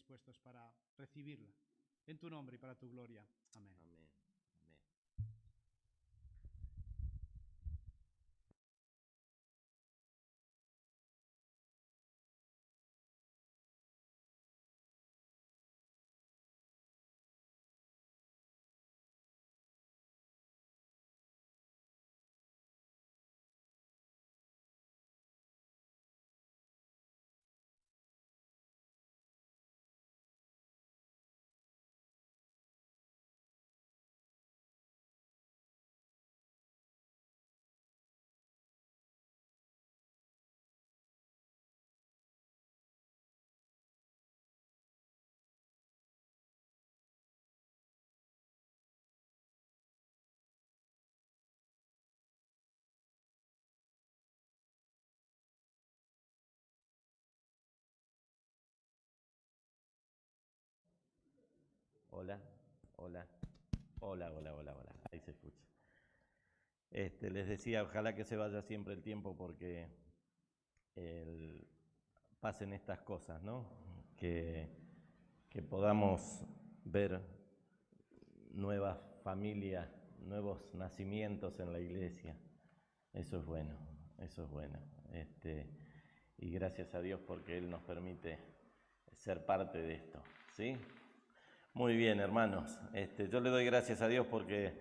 dispuestos para recibirla. En tu nombre y para tu gloria. Amén. Amén. Amén. Hola, hola, hola, hola, hola, hola. Ahí se escucha. Les decía, ojalá que se vaya siempre el tiempo porque pasen estas cosas, ¿no? Que podamos ver nuevas familias, nuevos nacimientos en la iglesia. Eso es bueno, eso es bueno. Y gracias a Dios porque Él nos permite ser parte de esto, ¿sí? Muy bien, hermanos. Yo le doy gracias a Dios porque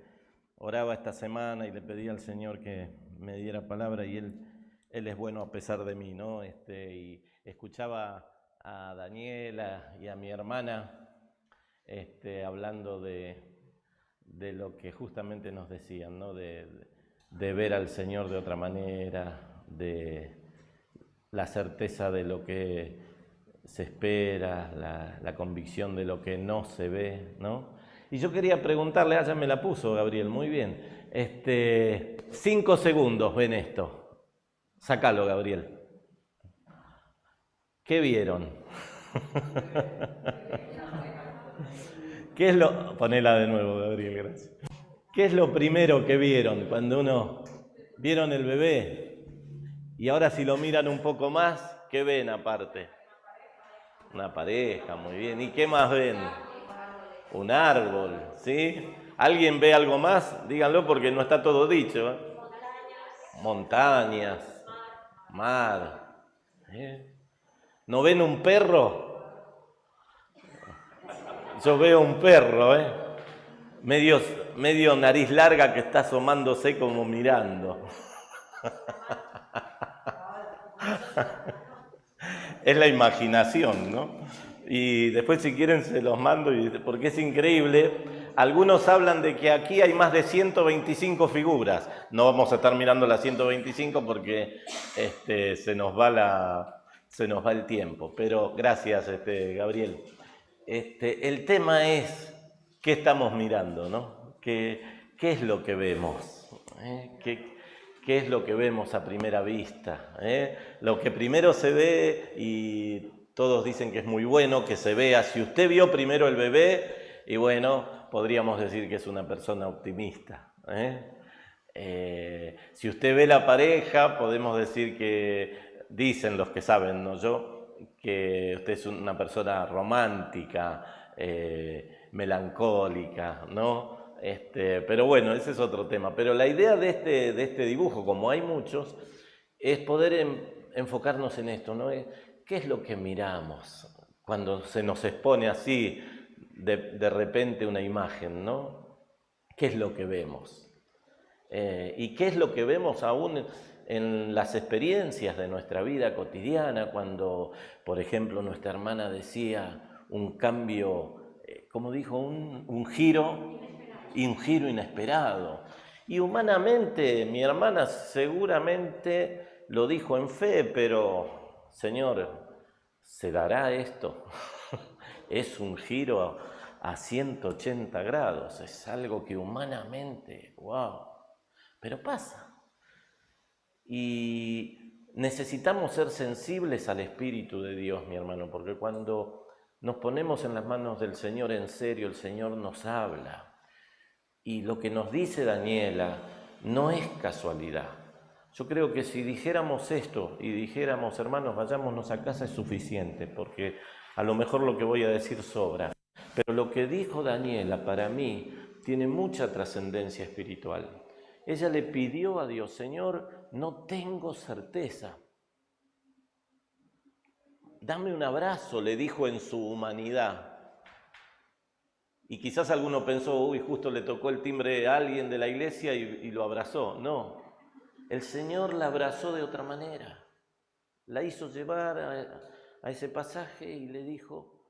oraba esta semana y le pedí al Señor que me diera palabra y Él es bueno a pesar de mí, ¿no? Y escuchaba a Daniela y a mi hermana hablando de lo que justamente nos decían, ¿no? De ver al Señor de otra manera, de la certeza de lo que se espera, la convicción de lo que no se ve, ¿no? Y yo quería preguntarle, ya me la puso Gabriel, muy bien. 5 segundos ven esto. Sácalo, Gabriel. ¿Qué vieron? ¿Qué es lo...? Ponela de nuevo, Gabriel, gracias. ¿Qué es lo primero que vieron cuando vieron el bebé? Y ahora si lo miran un poco más, ¿qué ven aparte? Una pareja, muy bien. ¿Y qué más ven? Un árbol, ¿sí? ¿Alguien ve algo más? Díganlo porque no está todo dicho, ¿eh? Montañas, mar. ¿No ven un perro? Yo veo un perro, medio nariz larga que está asomándose como mirando. Es la imaginación, ¿no? Y después si quieren se los mando porque es increíble. Algunos hablan de que aquí hay más de 125 figuras. No vamos a estar mirando las 125 porque se nos va el tiempo. Pero gracias, Gabriel. El tema es qué estamos mirando, ¿no? ¿Qué es lo que vemos? ¿Qué es lo que vemos a primera vista? Lo que primero se ve, y todos dicen que es muy bueno que se vea. Si usted vio primero el bebé, y bueno, podríamos decir que es una persona optimista. Si usted ve la pareja, podemos decir que, dicen los que saben, no yo, que usted es una persona romántica, melancólica, ¿no? Pero bueno, ese es otro tema. Pero la idea de este dibujo, como hay muchos, es poder enfocarnos en esto, ¿no? ¿Qué es lo que miramos cuando se nos expone así de repente una imagen, ¿no? ¿Qué es lo que vemos? ¿Y qué es lo que vemos aún en las experiencias de nuestra vida cotidiana? Cuando, por ejemplo, nuestra hermana decía un cambio, ¿cómo dijo? Un giro inesperado. Y humanamente, mi hermana seguramente lo dijo en fe, pero, Señor, ¿se dará esto? Es un giro a 180 grados, es algo que humanamente, wow, pero pasa. Y necesitamos ser sensibles al Espíritu de Dios, mi hermano, porque cuando nos ponemos en las manos del Señor en serio, el Señor nos habla. Y lo que nos dice Daniela no es casualidad. Yo creo que si dijéramos esto y dijéramos, hermanos, vayámonos a casa es suficiente, porque a lo mejor lo que voy a decir sobra. Pero lo que dijo Daniela para mí tiene mucha trascendencia espiritual. Ella le pidió a Dios, Señor, no tengo certeza. Dame un abrazo, le dijo en su humanidad. Y quizás alguno pensó, uy, justo le tocó el timbre a alguien de la iglesia y lo abrazó. No, el Señor la abrazó de otra manera. La hizo llevar a ese pasaje y le dijo,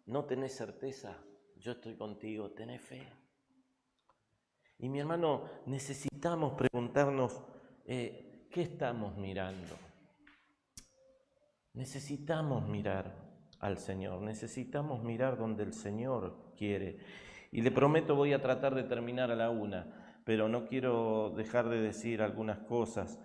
no tenés certeza, yo estoy contigo, tenés fe. Y mi hermano, necesitamos preguntarnos, ¿qué estamos mirando? Necesitamos mirar al Señor, necesitamos mirar donde el Señor quiere. Y le prometo, voy a tratar de terminar a la 1, pero no quiero dejar de decir algunas cosas.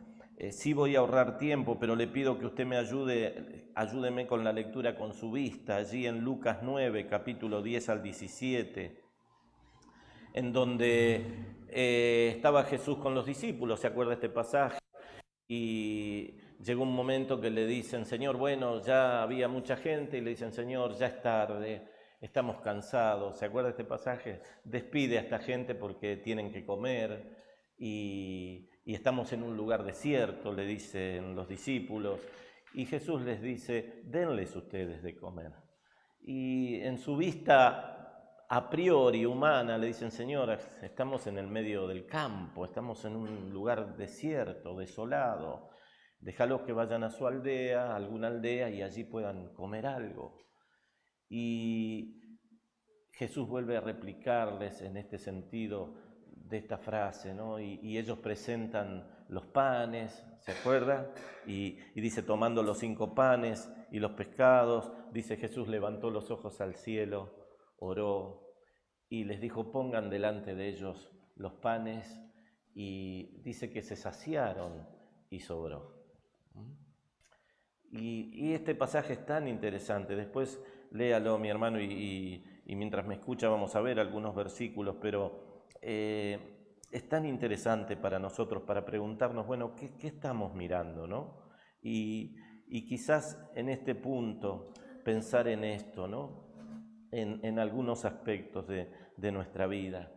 Sí voy a ahorrar tiempo, pero le pido que usted me ayúdeme con la lectura con su vista, allí en Lucas 9, capítulo 10 al 17, en donde estaba Jesús con los discípulos, ¿se acuerda este pasaje? Y llegó un momento que le dicen, Señor, bueno, ya había mucha gente, y le dicen, Señor, ya es tarde, estamos cansados. ¿Se acuerda este pasaje? Despide a esta gente porque tienen que comer y estamos en un lugar desierto, le dicen los discípulos. Y Jesús les dice, denles ustedes de comer. Y en su vista a priori humana le dicen, Señor, estamos en el medio del campo, estamos en un lugar desierto, desolado, déjalos que vayan a su aldea, a alguna aldea, y allí puedan comer algo. Y Jesús vuelve a replicarles en este sentido de esta frase, ¿no? Y ellos presentan los panes, ¿se acuerda? Y dice, tomando los 5 panes y los pescados, dice, Jesús levantó los ojos al cielo, oró y les dijo, pongan delante de ellos los panes, y dice que se saciaron y sobró. Y este pasaje es tan interesante, después léalo mi hermano y mientras me escucha vamos a ver algunos versículos, pero es tan interesante para nosotros para preguntarnos, bueno, ¿qué estamos mirando, no? Y quizás en este punto pensar en esto, ¿no? En algunos aspectos de nuestra vida.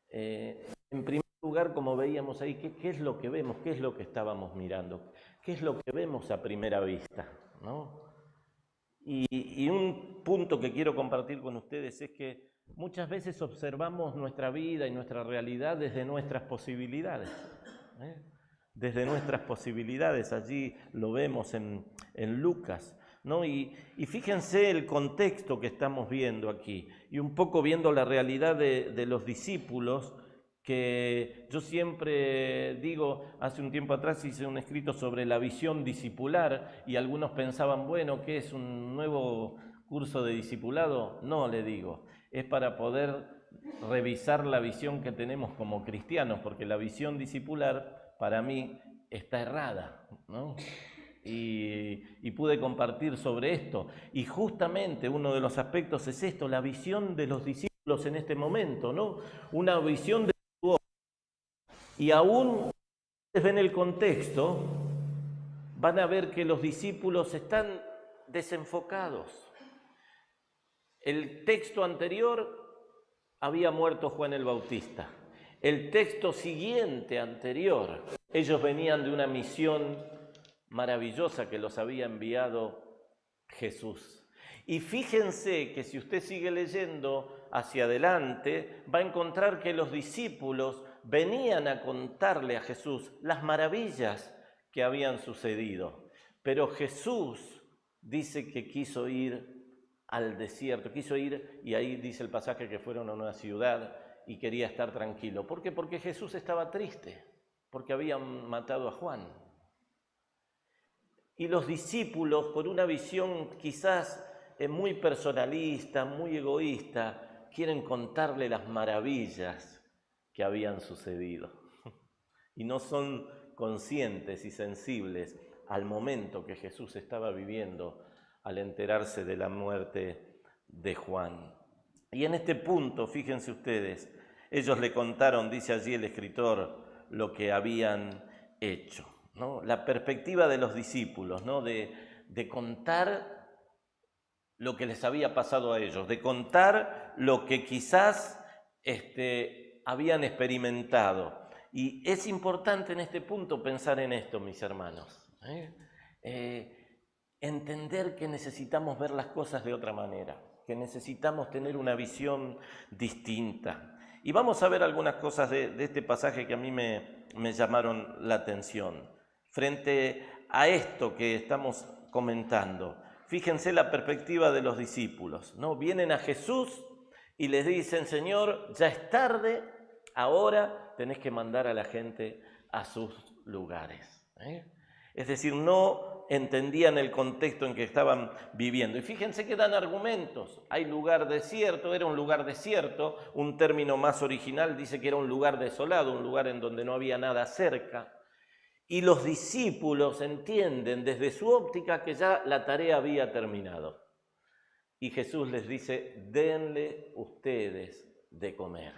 En primer lugar, como veíamos ahí, ¿qué es lo que vemos? ¿Qué es lo que estábamos mirando? ¿Qué es lo que vemos a primera vista, ¿no? Y un punto que quiero compartir con ustedes es que muchas veces observamos nuestra vida y nuestra realidad desde nuestras posibilidades, desde nuestras posibilidades. Allí lo vemos en Lucas, ¿no? Y fíjense el contexto que estamos viendo aquí, y un poco viendo la realidad de los discípulos, que yo siempre digo, hace un tiempo atrás hice un escrito sobre la visión discipular, y algunos pensaban, bueno, ¿qué es un nuevo curso de discipulado? No, le digo, es para poder revisar la visión que tenemos como cristianos, porque la visión discipular para mí está errada, ¿no? Y pude compartir sobre esto, y justamente uno de los aspectos es esto, la visión de los discípulos en este momento, ¿no? Una visión de su obra. Y aún ustedes ven el contexto, van a ver que los discípulos están desenfocados. El texto anterior había muerto Juan el Bautista. El texto siguiente anterior, ellos venían de una misión maravillosa que los había enviado Jesús. Y fíjense que si usted sigue leyendo hacia adelante, va a encontrar que los discípulos venían a contarle a Jesús las maravillas que habían sucedido. Pero Jesús dice que quiso ir al desierto, quiso ir, y ahí dice el pasaje que fueron a una ciudad y quería estar tranquilo. ¿Por qué? Porque Jesús estaba triste, porque habían matado a Juan. Y los discípulos, por una visión quizás muy personalista, muy egoísta, quieren contarle las maravillas que habían sucedido. Y no son conscientes y sensibles al momento que Jesús estaba viviendo al enterarse de la muerte de Juan. Y en este punto, fíjense ustedes, ellos le contaron, dice allí el escritor, lo que habían hecho, ¿no? La perspectiva de los discípulos, ¿no? De contar lo que les había pasado a ellos, de contar lo que quizás habían experimentado. Y es importante en este punto pensar en esto, mis hermanos. Entender que necesitamos ver las cosas de otra manera, que necesitamos tener una visión distinta. Y vamos a ver algunas cosas de este pasaje que a mí me llamaron la atención. Frente a esto que estamos comentando, fíjense la perspectiva de los discípulos, ¿no? Vienen a Jesús y les dicen: Señor, ya es tarde, ahora tenés que mandar a la gente a sus lugares. Es decir, no entendían el contexto en que estaban viviendo. Y fíjense que dan argumentos. Hay lugar desierto, era un lugar desierto. Un término más original dice que era un lugar desolado, un lugar en donde no había nada cerca. Y los discípulos entienden desde su óptica que ya la tarea había terminado. Y Jesús les dice: denle ustedes de comer.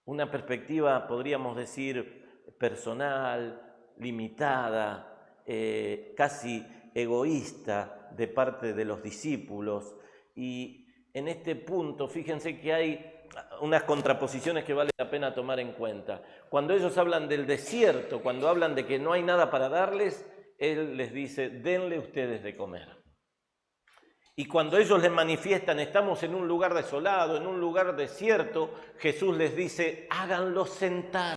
Una perspectiva, podríamos decir, personal, limitada, casi egoísta de parte de los discípulos. Y en este punto, fíjense que hay unas contraposiciones que vale la pena tomar en cuenta. Cuando ellos hablan del desierto, cuando hablan de que no hay nada para darles, Él les dice: denle ustedes de comer. Y cuando ellos les manifiestan: estamos en un lugar desolado, en un lugar desierto, Jesús les dice: háganlos sentar.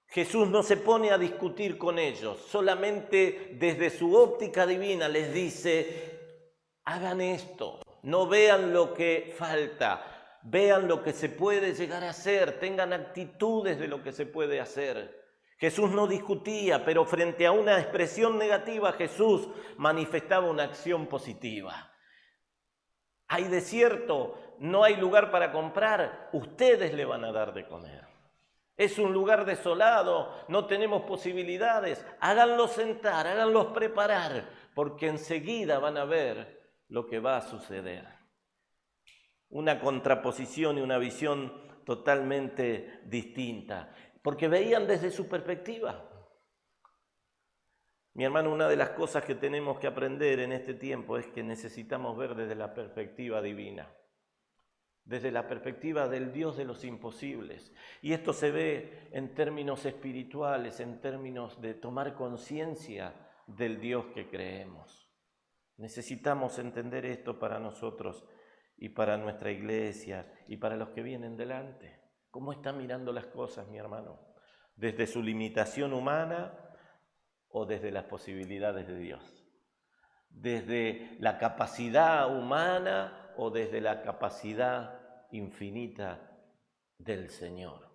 Jesús no se pone a discutir con ellos, solamente desde su óptica divina les dice: hagan esto, no vean lo que falta, vean lo que se puede llegar a hacer, tengan actitudes de lo que se puede hacer. Jesús no discutía, pero frente a una expresión negativa, Jesús manifestaba una acción positiva. Hay desierto, no hay lugar para comprar, ustedes le van a dar de comer. Es un lugar desolado, no tenemos posibilidades, háganlos sentar, háganlos preparar, porque enseguida van a ver lo que va a suceder. Una contraposición y una visión totalmente distinta, porque veían desde su perspectiva. Mi hermano, una de las cosas que tenemos que aprender en este tiempo es que necesitamos ver desde la perspectiva divina, desde la perspectiva del Dios de los imposibles. Y esto se ve en términos espirituales, en términos de tomar conciencia del Dios que creemos. Necesitamos entender esto para nosotros y para nuestra iglesia y para los que vienen delante. ¿Cómo está mirando las cosas, mi hermano? ¿Desde su limitación humana o desde las posibilidades de Dios? ¿Desde la capacidad humana o desde la capacidad infinita del Señor?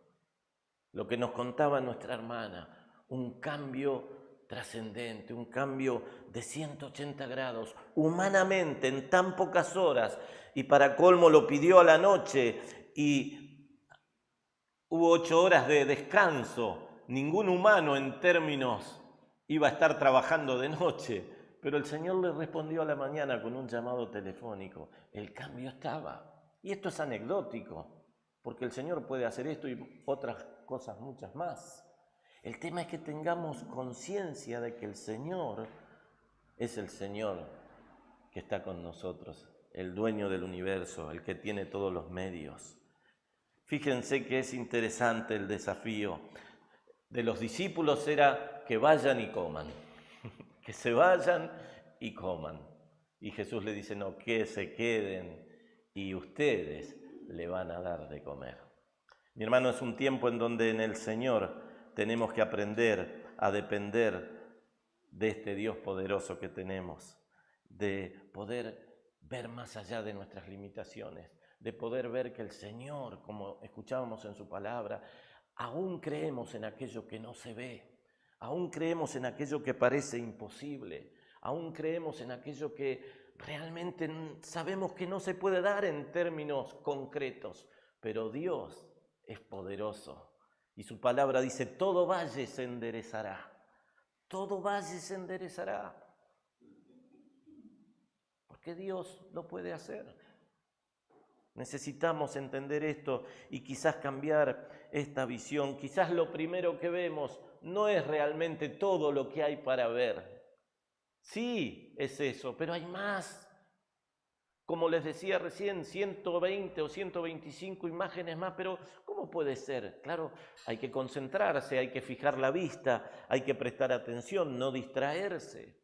Lo que nos contaba nuestra hermana, un cambio trascendente, un cambio de 180 grados, humanamente, en tan pocas horas, y para colmo lo pidió a la noche y hubo 8 horas de descanso. Ningún humano en términos iba a estar trabajando de noche, pero el Señor le respondió a la mañana con un llamado telefónico. El cambio estaba. Y esto es anecdótico, porque el Señor puede hacer esto y otras cosas muchas más. El tema es que tengamos conciencia de que el Señor es el Señor que está con nosotros, el dueño del universo, el que tiene todos los medios. Fíjense que es interesante el desafío de los discípulos, era que vayan y coman. Que se vayan y coman. Y Jesús le dice: no, que se queden y ustedes le van a dar de comer. Mi hermano, es un tiempo en donde en el Señor tenemos que aprender a depender de este Dios poderoso que tenemos, de poder ver más allá de nuestras limitaciones, de poder ver que el Señor, como escuchábamos en su palabra, aún creemos en aquello que no se ve. Aún creemos en aquello que parece imposible, aún creemos en aquello que realmente sabemos que no se puede dar en términos concretos, pero Dios es poderoso y su palabra dice: todo valle se enderezará, todo valle se enderezará, porque Dios lo puede hacer. Necesitamos entender esto y quizás cambiar esta visión. Quizás lo primero que vemos no es realmente todo lo que hay para ver. Sí, es eso, pero hay más. Como les decía recién, 120 o 125 imágenes más, pero ¿cómo puede ser? Claro, hay que concentrarse, hay que fijar la vista, hay que prestar atención, no distraerse.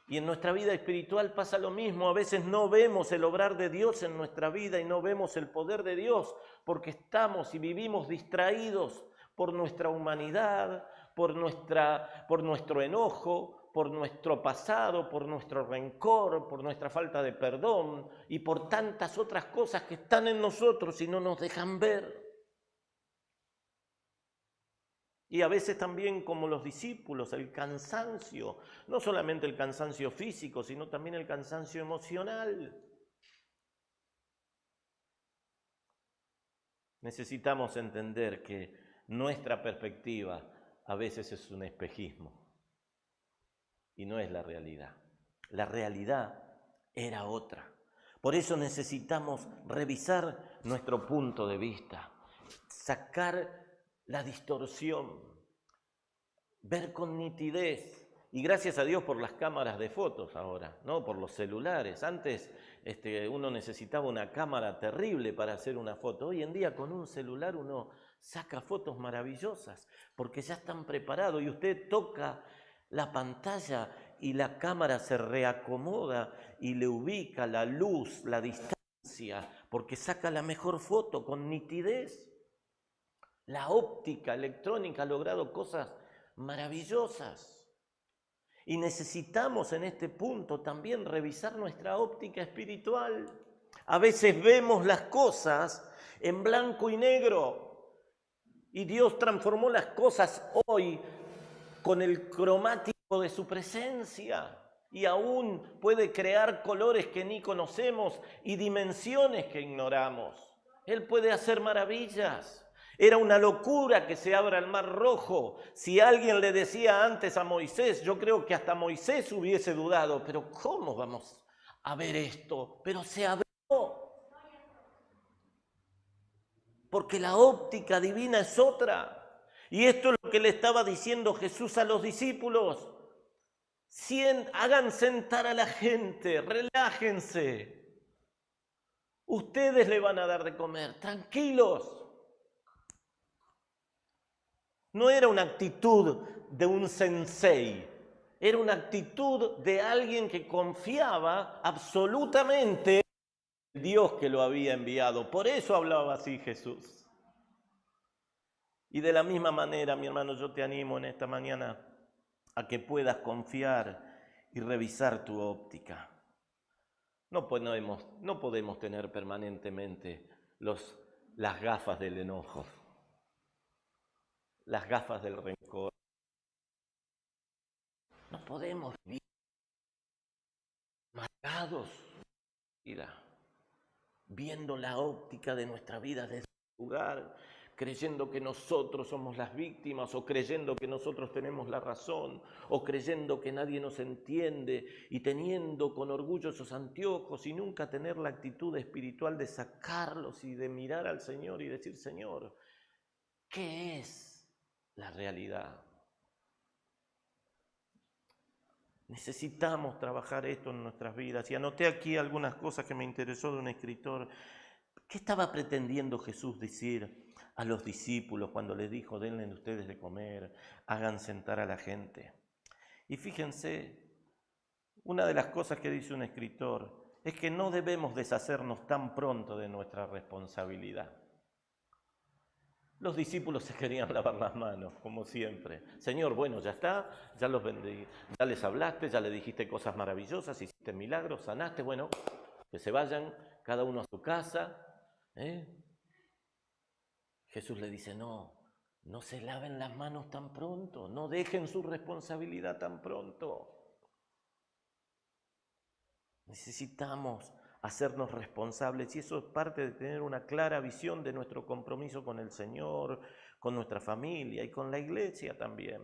Y en nuestra vida espiritual pasa lo mismo. A veces no vemos el obrar de Dios en nuestra vida y no vemos el poder de Dios porque estamos y vivimos distraídos por nuestra humanidad, por nuestro enojo, por nuestro pasado, por nuestro rencor, por nuestra falta de perdón y por tantas otras cosas que están en nosotros y no nos dejan ver. Y a veces también, como los discípulos, el cansancio, no solamente el cansancio físico, sino también el cansancio emocional. Necesitamos entender que nuestra perspectiva a veces es un espejismo y no es la realidad. La realidad era otra. Por eso necesitamos revisar nuestro punto de vista, sacar la distorsión, ver con nitidez. Y gracias a Dios por las cámaras de fotos ahora, ¿no? Por los celulares. Antes uno necesitaba una cámara terrible para hacer una foto. Hoy en día con un celular uno saca fotos maravillosas porque ya están preparados y usted toca la pantalla y la cámara se reacomoda y le ubica la luz, la distancia, porque saca la mejor foto con nitidez. La óptica electrónica ha logrado cosas maravillosas. Y necesitamos en este punto también revisar nuestra óptica espiritual. A veces vemos las cosas en blanco y negro. Y Dios transformó las cosas hoy con el cromático de su presencia. Y aún puede crear colores que ni conocemos y dimensiones que ignoramos. Él puede hacer maravillas. Era una locura que se abra el Mar Rojo. Si alguien le decía antes a Moisés, yo creo que hasta Moisés hubiese dudado, pero ¿cómo vamos a ver esto? Pero se abrió. Porque la óptica divina es otra. Y esto es lo que le estaba diciendo Jesús a los discípulos. Hagan sentar a la gente, relájense. Ustedes le van a dar de comer, tranquilos. No era una actitud de un sensei, era una actitud de alguien que confiaba absolutamente en Dios que lo había enviado. Por eso hablaba así Jesús. Y de la misma manera, mi hermano, yo te animo en esta mañana a que puedas confiar y revisar tu óptica. No podemos tener permanentemente las gafas del enojo, las gafas del rencor. No podemos vivir marcados, viendo la óptica de nuestra vida desde el lugar, creyendo que nosotros somos las víctimas o creyendo que nosotros tenemos la razón o creyendo que nadie nos entiende y teniendo con orgullo esos anteojos y nunca tener la actitud espiritual de sacarlos y de mirar al Señor y decir, Señor, ¿qué es la realidad? Necesitamos trabajar esto en nuestras vidas. Y anoté aquí algunas cosas que me interesó de un escritor. ¿Qué estaba pretendiendo Jesús decir a los discípulos cuando les dijo, denle ustedes de comer, hagan sentar a la gente? Y fíjense, una de las cosas que dice un escritor es que no debemos deshacernos tan pronto de nuestra responsabilidad. Los discípulos se querían lavar las manos, como siempre. Señor, bueno, ya está, ya los bendigo, ya les hablaste, ya les dijiste cosas maravillosas, hiciste milagros, sanaste, bueno, que se vayan cada uno a su casa. Jesús le dice, no se laven las manos tan pronto, no dejen su responsabilidad tan pronto. Necesitamos hacernos responsables y eso es parte de tener una clara visión de nuestro compromiso con el Señor, con nuestra familia y con la iglesia también.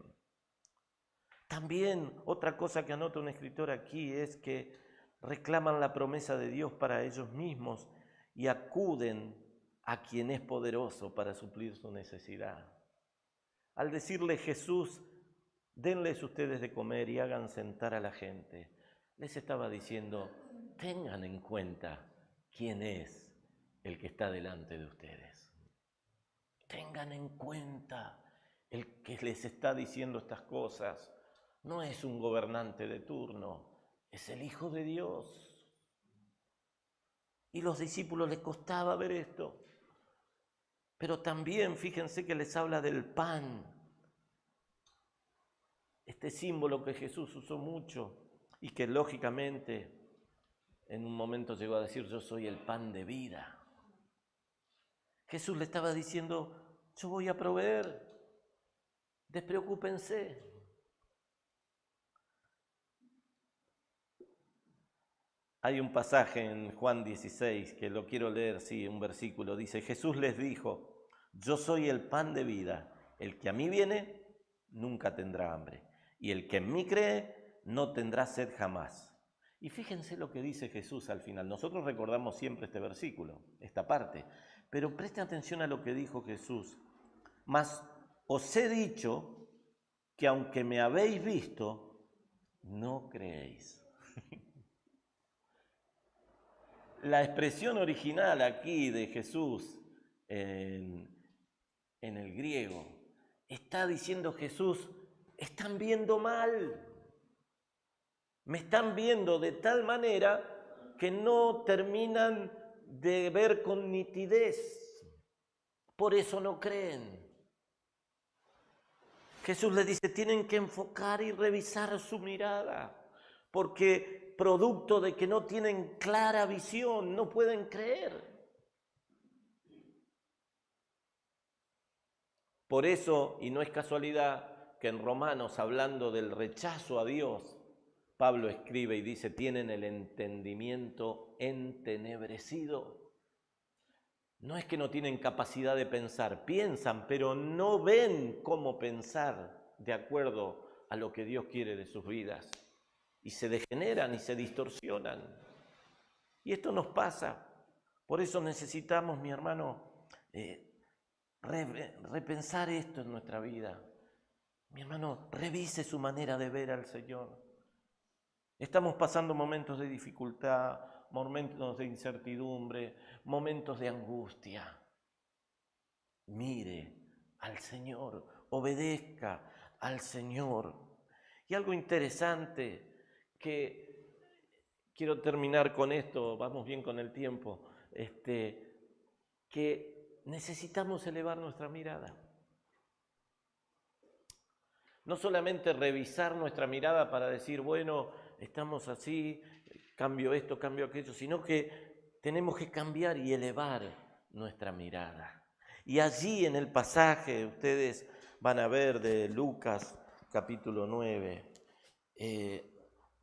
También otra cosa que anota un escritor aquí es que reclaman la promesa de Dios para ellos mismos y acuden a quien es poderoso para suplir su necesidad. Al decirle Jesús, denles ustedes de comer y hagan sentar a la gente, les estaba diciendo, tengan en cuenta quién es el que está delante de ustedes. Tengan en cuenta el que les está diciendo estas cosas. No es un gobernante de turno, es el Hijo de Dios. Y los discípulos les costaba ver esto. Pero también fíjense que les habla del pan. Este símbolo que Jesús usó mucho y que lógicamente en un momento llegó a decir, yo soy el pan de vida. Jesús le estaba diciendo, yo voy a proveer, despreocúpense. Hay un pasaje en Juan 16 que lo quiero leer, sí, un versículo. Dice, Jesús les dijo, yo soy el pan de vida. El que a mí viene nunca tendrá hambre. Y el que en mí cree no tendrá sed jamás. Y fíjense lo que dice Jesús al final. Nosotros recordamos siempre este versículo, esta parte. Pero presten atención a lo que dijo Jesús. Mas os he dicho que aunque me habéis visto, no creéis. La expresión original aquí de Jesús en el griego está diciendo Jesús, están viendo mal, me están viendo de tal manera que no terminan de ver con nitidez, por eso no creen. Jesús les dice, tienen que enfocar y revisar su mirada, porque producto de que no tienen clara visión, no pueden creer. Por eso, y no es casualidad, que en Romanos, hablando del rechazo a Dios, Pablo escribe y dice, tienen el entendimiento entenebrecido. No es que no tienen capacidad de pensar, piensan, pero no ven cómo pensar de acuerdo a lo que Dios quiere de sus vidas. Y se degeneran y se distorsionan. Y esto nos pasa. Por eso necesitamos, mi hermano, repensar esto en nuestra vida. Mi hermano, revise su manera de ver al Señor. Estamos pasando momentos de dificultad, momentos de incertidumbre, momentos de angustia. Mire al Señor, obedezca al Señor. Y algo interesante que quiero terminar con esto, vamos bien con el tiempo, que necesitamos elevar nuestra mirada. No solamente revisar nuestra mirada para decir, bueno, estamos así, cambio esto, cambio aquello, sino que tenemos que cambiar y elevar nuestra mirada. Y allí en el pasaje, ustedes van a ver de Lucas capítulo 9,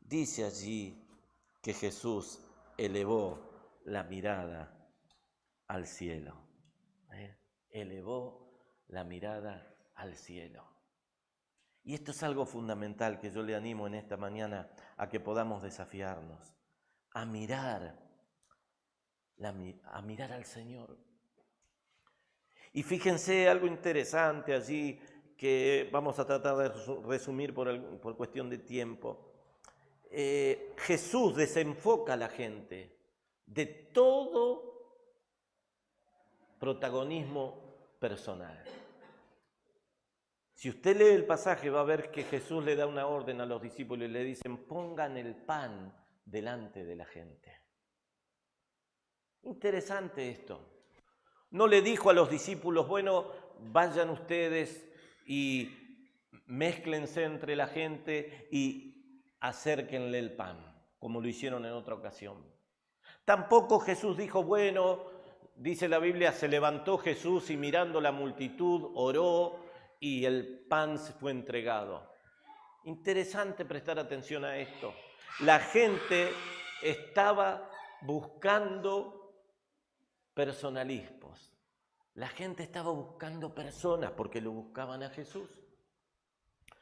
dice allí que Jesús elevó la mirada al cielo. Elevó la mirada al cielo. Y esto es algo fundamental que yo le animo en esta mañana a que podamos desafiarnos, a mirar al Señor. Y fíjense algo interesante allí que vamos a tratar de resumir por cuestión de tiempo. Jesús desenfoca a la gente de todo protagonismo personal. Si usted lee el pasaje va a ver que Jesús le da una orden a los discípulos y le dicen, pongan el pan delante de la gente. Interesante esto. No le dijo a los discípulos, bueno, vayan ustedes y mézclense entre la gente y acérquenle el pan, como lo hicieron en otra ocasión. Tampoco Jesús dijo, bueno, dice la Biblia, se levantó Jesús y mirando la multitud oró y el pan se fue entregado. Interesante prestar atención a esto. La gente estaba buscando personalismos. La gente estaba buscando personas porque lo buscaban a Jesús.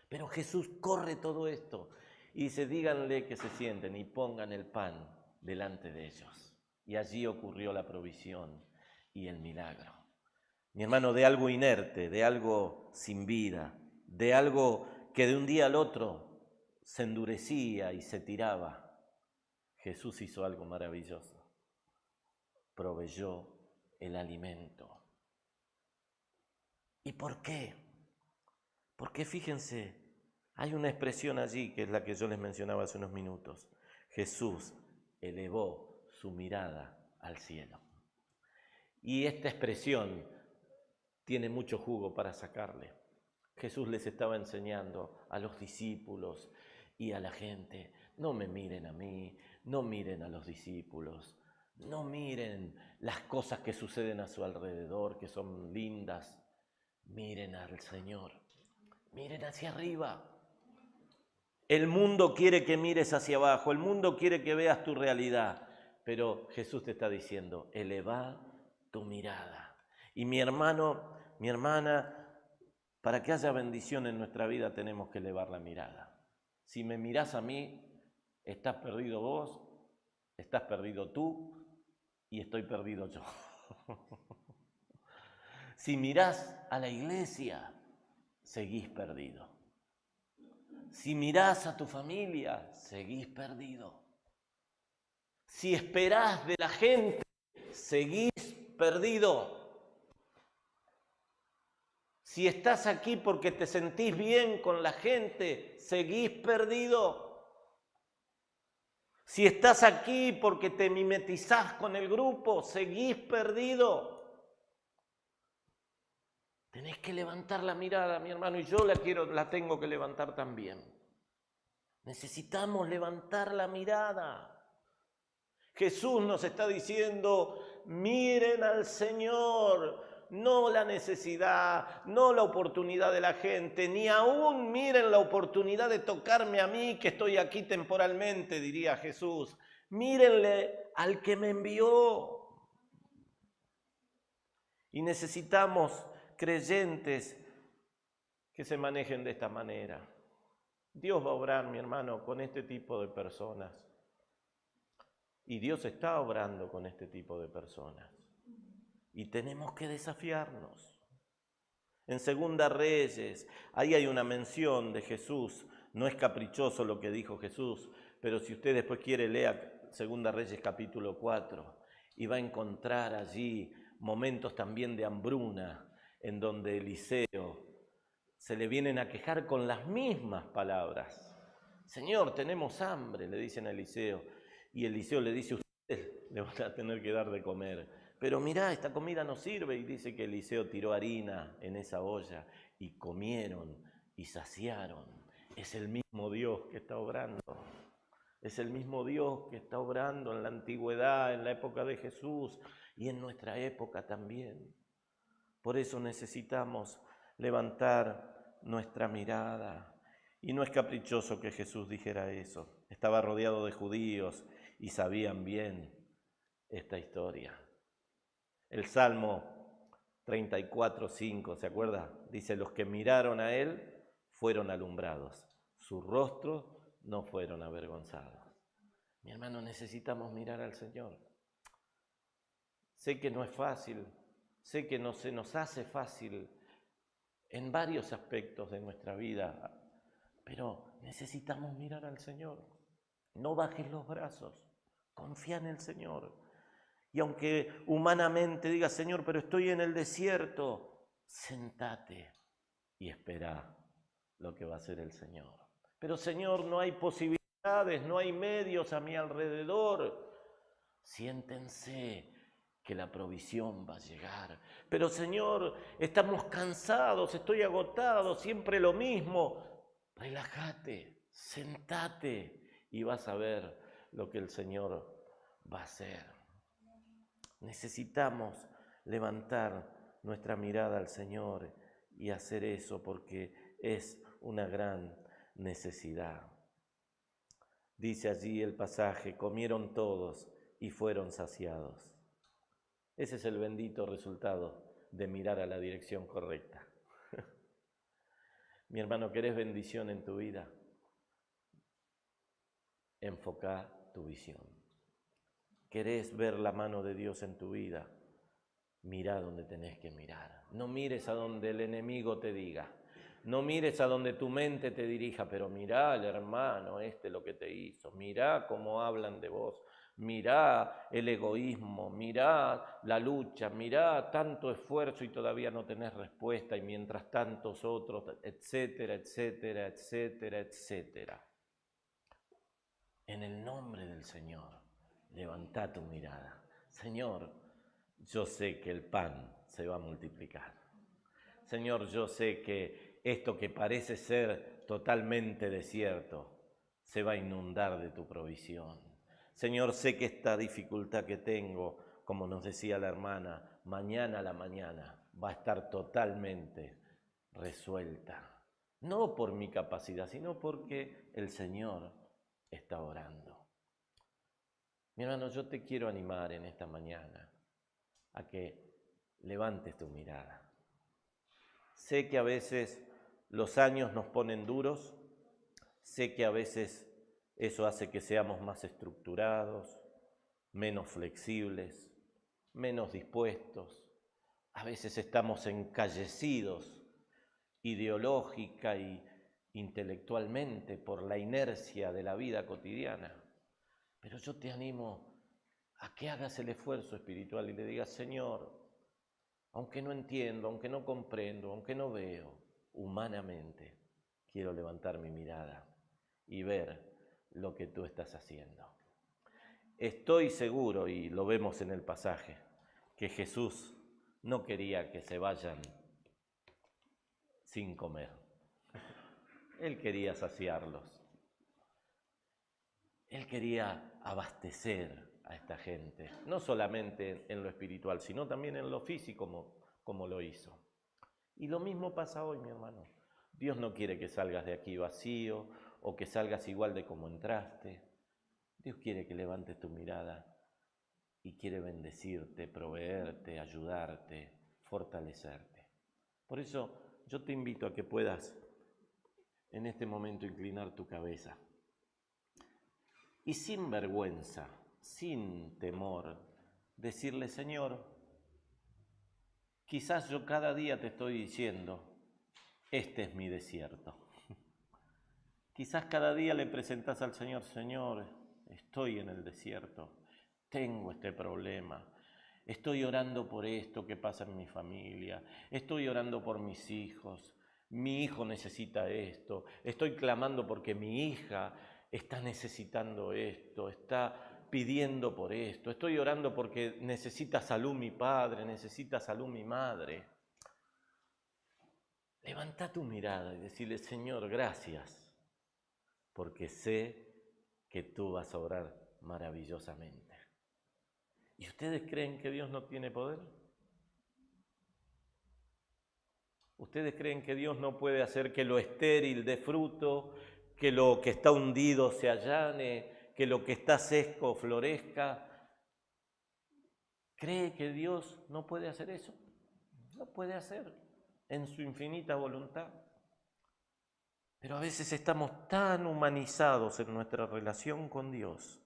Pero Jesús corre todo esto y dice, díganle que se sienten y pongan el pan delante de ellos. Y allí ocurrió la provisión y el milagro. Mi hermano, de algo inerte, de algo sin vida, de algo que de un día al otro se endurecía y se tiraba, Jesús hizo algo maravilloso. Proveyó el alimento. ¿Y por qué? Porque fíjense, hay una expresión allí que es la que yo les mencionaba hace unos minutos. Jesús elevó su mirada al cielo. Y esta expresión tiene mucho jugo para sacarle. Jesús les estaba enseñando a los discípulos y a la gente, no me miren a mí, no miren a los discípulos, no miren las cosas que suceden a su alrededor, que son lindas, miren al Señor, miren hacia arriba. El mundo quiere que mires hacia abajo, el mundo quiere que veas tu realidad, pero Jesús te está diciendo, eleva tu mirada. Y mi hermano, mi hermana, para que haya bendición en nuestra vida tenemos que elevar la mirada. Si me mirás a mí, estás perdido vos, estás perdido tú y estoy perdido yo. Si mirás a la iglesia, seguís perdido. Si mirás a tu familia, seguís perdido. Si esperás de la gente, seguís perdido. Si estás aquí porque te sentís bien con la gente, seguís perdido. Si estás aquí porque te mimetizás con el grupo, seguís perdido. Tenés que levantar la mirada, mi hermano, y yo la tengo que levantar también. Necesitamos levantar la mirada. Jesús nos está diciendo, miren al Señor, no la necesidad, no la oportunidad de la gente, ni aún miren la oportunidad de tocarme a mí que estoy aquí temporalmente, diría Jesús. Mírenle al que me envió. Y necesitamos creyentes que se manejen de esta manera. Dios va a obrar, mi hermano, con este tipo de personas. Y Dios está obrando con este tipo de personas. Y tenemos que desafiarnos. En Segunda Reyes, ahí hay una mención de Jesús. No es caprichoso lo que dijo Jesús, pero si usted después quiere, lea Segunda Reyes capítulo 4 y va a encontrar allí momentos también de hambruna, en donde Eliseo se le vienen a quejar con las mismas palabras. Señor, tenemos hambre, le dicen a Eliseo. Y Eliseo le dice, ustedes le van a tener que dar de comer. Pero mirá, esta comida no sirve. Y dice que Eliseo tiró harina en esa olla y comieron y saciaron. Es el mismo Dios que está obrando. Es el mismo Dios que está obrando en la antigüedad, en la época de Jesús y en nuestra época también. Por eso necesitamos levantar nuestra mirada. Y no es caprichoso que Jesús dijera eso. Estaba rodeado de judíos y sabían bien esta historia. El Salmo 34:5, ¿se acuerda? Dice, los que miraron a él fueron alumbrados. Sus rostros no fueron avergonzados. Mi hermano, necesitamos mirar al Señor. Sé que no es fácil, sé que no se nos hace fácil en varios aspectos de nuestra vida, pero necesitamos mirar al Señor. No bajes los brazos, confía en el Señor. Y aunque humanamente digas, Señor, pero estoy en el desierto, sentate y espera lo que va a hacer el Señor. Pero Señor, no hay posibilidades, no hay medios a mi alrededor. Siéntense que la provisión va a llegar. Pero Señor, estamos cansados, estoy agotado, siempre lo mismo. Relájate, sentate y vas a ver lo que el Señor va a hacer. Necesitamos levantar nuestra mirada al Señor y hacer eso porque es una gran necesidad. Dice allí el pasaje, comieron todos y fueron saciados. Ese es el bendito resultado de mirar a la dirección correcta. Mi hermano, ¿querés bendición en tu vida? Enfoca tu visión. ¿Querés ver la mano de Dios en tu vida? Mirá donde tenés que mirar. No mires a donde el enemigo te diga. No mires a donde tu mente te dirija, pero mirá al hermano lo que te hizo. Mirá cómo hablan de vos. Mirá el egoísmo, mirá la lucha, mirá tanto esfuerzo y todavía no tenés respuesta, y mientras tantos otros, etcétera, etcétera, etcétera, etcétera. En el nombre del Señor, levantá tu mirada. Señor, yo sé que el pan se va a multiplicar. Señor, yo sé que esto que parece ser totalmente desierto se va a inundar de tu provisión. Señor, sé que esta dificultad que tengo, como nos decía la hermana, mañana a la mañana va a estar totalmente resuelta. No por mi capacidad, sino porque el Señor está orando. Mi hermano, yo te quiero animar en esta mañana a que levantes tu mirada. Sé que a veces los años nos ponen duros, sé que a veces eso hace que seamos más estructurados, menos flexibles, menos dispuestos. A veces estamos encallecidos ideológica e intelectualmente por la inercia de la vida cotidiana. Pero yo te animo a que hagas el esfuerzo espiritual y le digas: Señor, aunque no entiendo, aunque no comprendo, aunque no veo, humanamente quiero levantar mi mirada y ver lo que tú estás haciendo. Estoy seguro, y lo vemos en el pasaje, que Jesús no quería que se vayan sin comer. Él quería saciarlos. Él quería abastecer a esta gente, no solamente en lo espiritual, sino también en lo físico, como lo hizo. Y lo mismo pasa hoy, mi hermano. Dios no quiere que salgas de aquí vacío o que salgas igual de como entraste. Dios quiere que levantes tu mirada y quiere bendecirte, proveerte, ayudarte, fortalecerte. Por eso yo te invito a que puedas en este momento inclinar tu cabeza y sin vergüenza, sin temor, decirle: Señor, quizás yo cada día te estoy diciendo, este es mi desierto. Quizás cada día le presentas al Señor: Señor, estoy en el desierto, tengo este problema, estoy orando por esto que pasa en mi familia, estoy orando por mis hijos, mi hijo necesita esto, estoy clamando porque mi hija está necesitando esto, está pidiendo por esto, estoy orando porque necesita salud mi padre, necesita salud mi madre. Levanta tu mirada y decirle: Señor, gracias, porque sé que tú vas a obrar maravillosamente. ¿Y ustedes creen que Dios no tiene poder? ¿Ustedes creen que Dios no puede hacer que lo estéril dé fruto, que lo que está hundido se allane, que lo que está seco florezca? ¿Cree que Dios no puede hacer eso? Lo puede hacer en su infinita voluntad. Pero a veces estamos tan humanizados en nuestra relación con Dios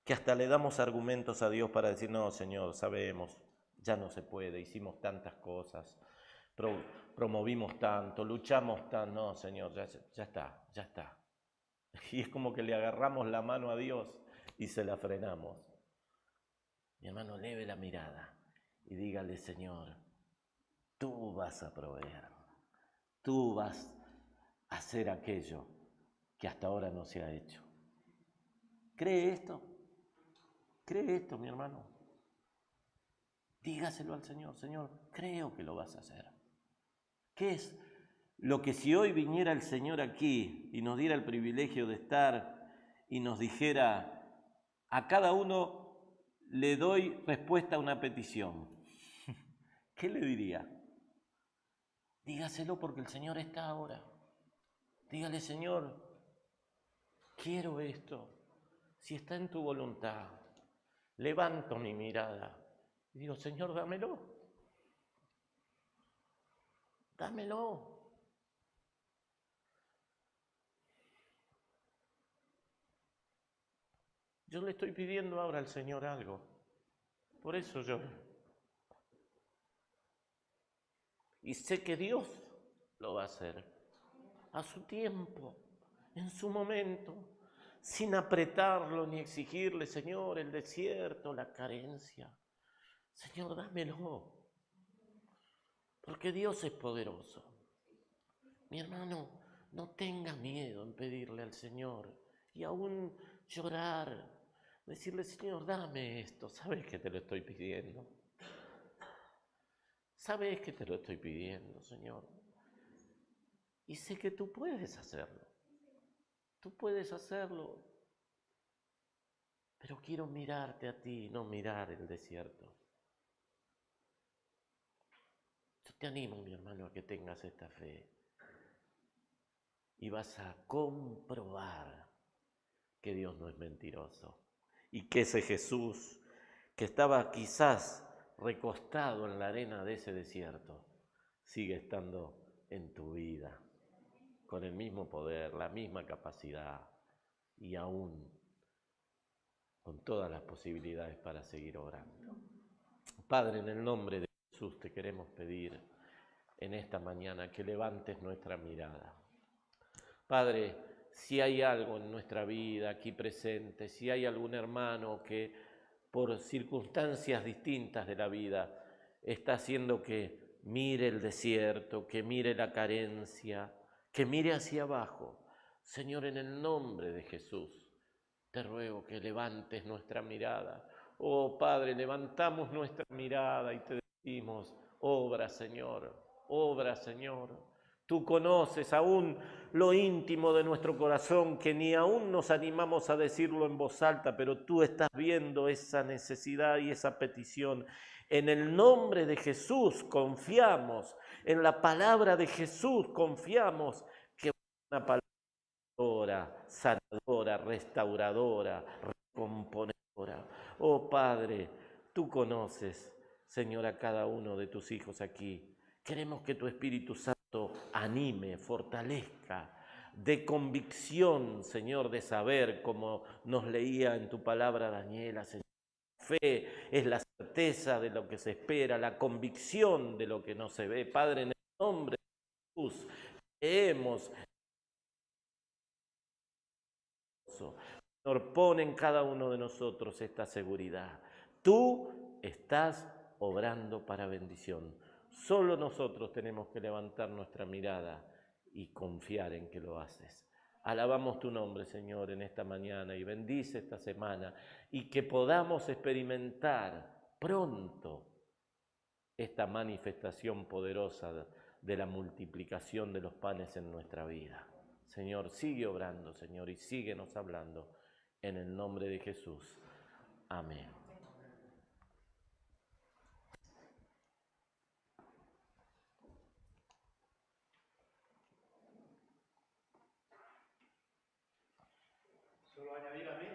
que hasta le damos argumentos a Dios para decir: no, Señor, sabemos, ya no se puede, hicimos tantas cosas, promovimos tanto, luchamos tanto, no, Señor, ya está. Y es como que le agarramos la mano a Dios y se la frenamos. Mi hermano, eleve la mirada y dígale: Señor, tú vas a proveer, tú vas a hacer aquello que hasta ahora no se ha hecho. ¿Cree esto? ¿Cree esto, mi hermano? Dígaselo al Señor: Señor, creo que lo vas a hacer. ¿Qué es lo que si hoy viniera el Señor aquí y nos diera el privilegio de estar y nos dijera: a cada uno le doy respuesta a una petición? ¿Qué le diría? Dígaselo, porque el Señor está ahora. Dígale: Señor, quiero esto. Si está en tu voluntad, levanto mi mirada y digo: Señor, dámelo. Dámelo. Yo le estoy pidiendo ahora al Señor algo. Por eso lloro. Y sé que Dios lo va a hacer a su tiempo, en su momento, sin apretarlo ni exigirle, Señor, el desierto, la carencia. Señor, dámelo, porque Dios es poderoso. Mi hermano, no tenga miedo en pedirle al Señor y aún llorar, decirle, Señor, dame esto, ¿sabes que te lo estoy pidiendo? ¿Sabes que te lo estoy pidiendo, Señor? Y sé que tú puedes hacerlo. Tú puedes hacerlo. Pero quiero mirarte a ti, no mirar el desierto. Yo te animo, mi hermano, a que tengas esta fe. Y vas a comprobar que Dios no es mentiroso. Y que ese Jesús que estaba quizás recostado en la arena de ese desierto, sigue estando en tu vida, con el mismo poder, la misma capacidad y aún con todas las posibilidades para seguir obrando. Padre, en el nombre de Jesús te queremos pedir en esta mañana que levantes nuestra mirada. Padre, si hay algo en nuestra vida aquí presente, si hay algún hermano que por circunstancias distintas de la vida está haciendo que mire el desierto, que mire la carencia, que mire hacia abajo, Señor, en el nombre de Jesús, te ruego que levantes nuestra mirada. Oh Padre, levantamos nuestra mirada y te decimos, obra Señor, obra Señor. Tú conoces aún lo íntimo de nuestro corazón, que ni aún nos animamos a decirlo en voz alta, pero tú estás viendo esa necesidad y esa petición. En el nombre de Jesús confiamos, en la palabra de Jesús confiamos, que es una palabra sanadora, restauradora, recomponedora. Oh Padre, tú conoces, Señor, a cada uno de tus hijos aquí. Queremos que tu Espíritu Santo anime, fortalezca, de convicción, Señor, de saber, como nos leía en tu palabra Daniela, Señor. Fe es la certeza de lo que se espera, la convicción de lo que no se ve. Padre, en el nombre de Jesús, creemos. Señor, pon en cada uno de nosotros esta seguridad. Tú estás obrando para bendición. Solo nosotros tenemos que levantar nuestra mirada y confiar en que lo haces. Alabamos tu nombre, Señor, en esta mañana y bendice esta semana y que podamos experimentar pronto esta manifestación poderosa de la multiplicación de los panes en nuestra vida. Señor, sigue obrando, Señor, y síguenos hablando en el nombre de Jesús. Amén. Solo añadir a mí